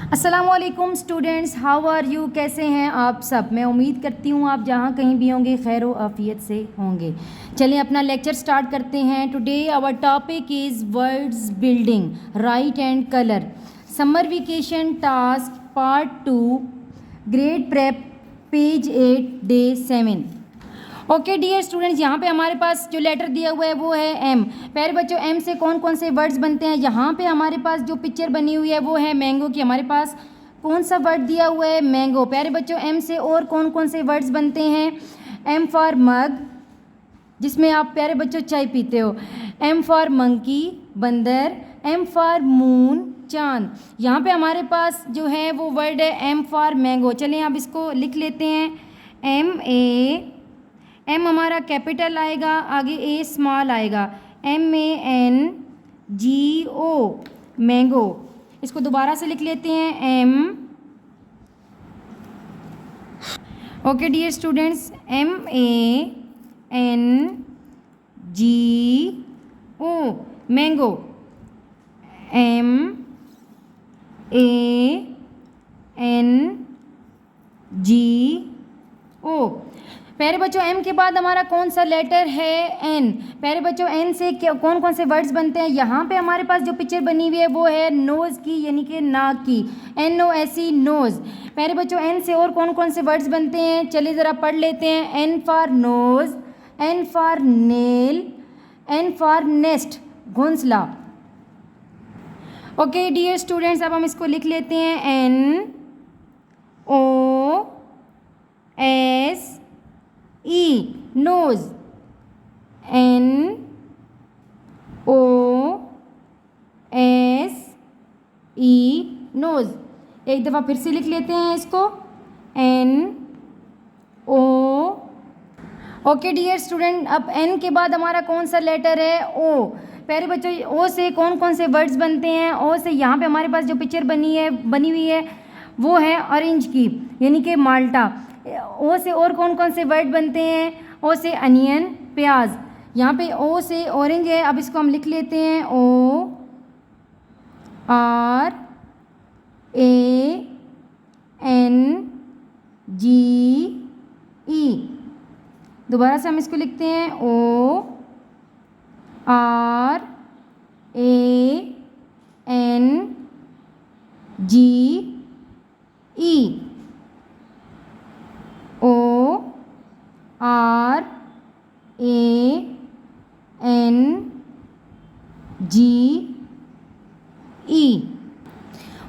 अस्सलामुअलैकुम students, how are you. कैसे हैं आप सब। मैं उम्मीद करती हूँ आप जहाँ कहीं भी होंगे खैर व आफियत से होंगे। चलिए अपना लेक्चर स्टार्ट करते हैं। Today our topic is words building, write and colour, summer vacation task part 2, grade prep, page 8, day 7। Okay dear students, यहाँ पे हमारे पास जो लेटर दिया हुआ है वो है एम। प्यारे बच्चों, एम से कौन कौन से वर्ड्स बनते हैं। यहाँ पे हमारे पास जो पिक्चर बनी हुई है वो है मैंगो की। हमारे पास कौन सा वर्ड दिया हुआ है, मैंगो। प्यारे बच्चों, एम से और कौन कौन से वर्ड्स बनते हैं। एम फॉर मग, जिसमें आप प्यारे बच्चों चाय पीते हो। एम फॉर मंकी, बंदर। एम फॉर मून, चांद। यहाँ पे हमारे पास जो है वो वर्ड है एम फॉर मैंगो। चलिए आप इसको लिख लेते हैं। एम हमारा कैपिटल आएगा, आगे ए स्मॉल आएगा। MANGO, mango. इसको दोबारा से लिख लेते हैं M. Okay dear students, MANGO, mango. MANGO। प्यारे बच्चों, एम के बाद हमारा कौन सा लेटर है, एन। प्यारे बच्चों, एन से कौन कौन से वर्ड्स बनते हैं। यहाँ पे हमारे पास जो पिक्चर बनी हुई है वो है नोज़ की, यानी कि नाक की। NOSE, nose. प्यारे बच्चों, एन से और कौन कौन से वर्ड्स बनते हैं, चलिए ज़रा पढ़ लेते हैं। N for nose, N for nail, N for nest, घोंसला। ओके डियर स्टूडेंट्स, अब हम इसको लिख लेते हैं NOSE, नोज। NOSE, knows. एक दफ़ा फिर से लिख लेते हैं इसको, NO। ओके डियर स्टूडेंट, अब एन के बाद हमारा कौन सा लेटर है, ओ। प्यारे बच्चों, ओ से कौन कौन से वर्ड्स बनते हैं। ओ से यहाँ पे हमारे पास जो पिक्चर बनी हुई है वो है ऑरेंज की, यानी कि माल्टा। ओ से और कौन कौन से वर्ड बनते हैं। ओ से अनियन, प्याज। यहाँ पे ओ से ऑरेंज है, अब इसको हम लिख लेते हैं ORANGE। दोबारा से हम इसको लिखते हैं ORANGE।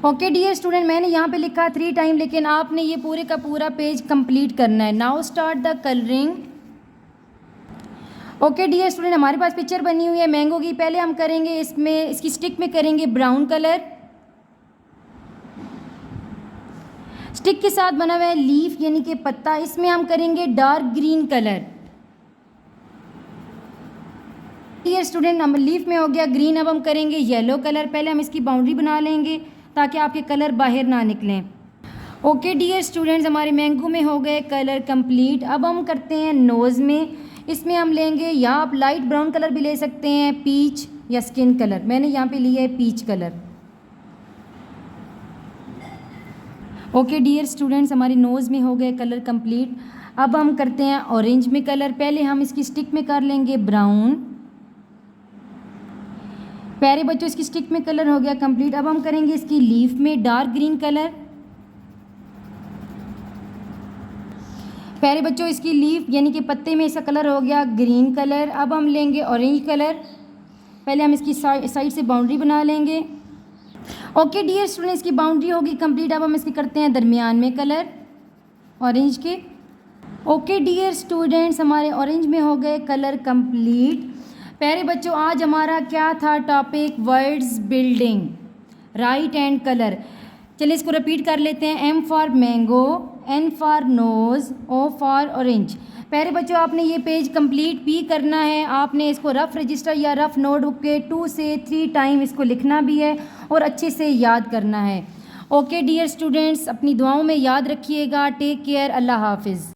ओके डियर स्टूडेंट, मैंने यहाँ पे लिखा 3 टाइम, लेकिन आपने ये पूरे का पूरा पेज कंप्लीट करना है। Now start the colouring. Okay dear student, हमारे पास पिक्चर बनी हुई है मैंगो की। पहले हम करेंगे इसकी स्टिक में करेंगे ब्राउन कलर। स्टिक के साथ बना हुआ है लीफ, यानी कि पत्ता, इसमें हम करेंगे dark green colour. Dear student, हम लीफ में हो गया ग्रीन, अब हम करेंगे येलो कलर। पहले हम इसकी बाउंड्री बना लेंगे ताकि आपके कलर बाहर ना निकलें। ओके डियर स्टूडेंट्स, हमारे मैंगो में हो गए कलर कंप्लीट। अब हम करते हैं नोज़ में। इसमें हम लेंगे, या आप लाइट ब्राउन कलर भी ले सकते हैं, पीच या स्किन कलर। मैंने यहाँ पे लिया है peach colour. Okay dear students, हमारी नोज़ में हो गए कलर कंप्लीट। अब हम करते हैं ऑरेंज में कलर। पहले हम इसकी स्टिक में कर लेंगे ब्राउन। प्यारे बच्चों, इसकी स्टिक में कलर हो गया कंप्लीट। अब हम करेंगे इसकी लीफ में डार्क ग्रीन कलर। प्यारे बच्चों, इसकी लीफ यानी कि पत्ते में इसका कलर हो गया ग्रीन कलर। अब हम लेंगे ऑरेंज कलर। पहले हम इसकी साइड से बाउंड्री बना लेंगे। ओके डियर स्टूडेंट, इसकी बाउंड्री होगी कंप्लीट। अब हम इसकी करते हैं दरमियान में कलर ऑरेंज के। ओके डियर स्टूडेंट्स, हमारे ऑरेंज में हो गए कलर कंप्लीट। प्यारे बच्चों, आज हमारा क्या था topic, words building, write and colour. चलिए इसको रिपीट कर लेते हैं। M for mango, N for nose, O for orange. प्यारे बच्चों, आपने ये पेज कंप्लीट भी करना है। आपने इसको रफ़ रजिस्टर या रफ़ नोटबुक के 2 से 3 टाइम इसको लिखना भी है और अच्छे से याद करना है। ओके डियर स्टूडेंट्स, अपनी दुआओं में याद रखिएगा। टेक केयर, अल्लाह हाफिज़।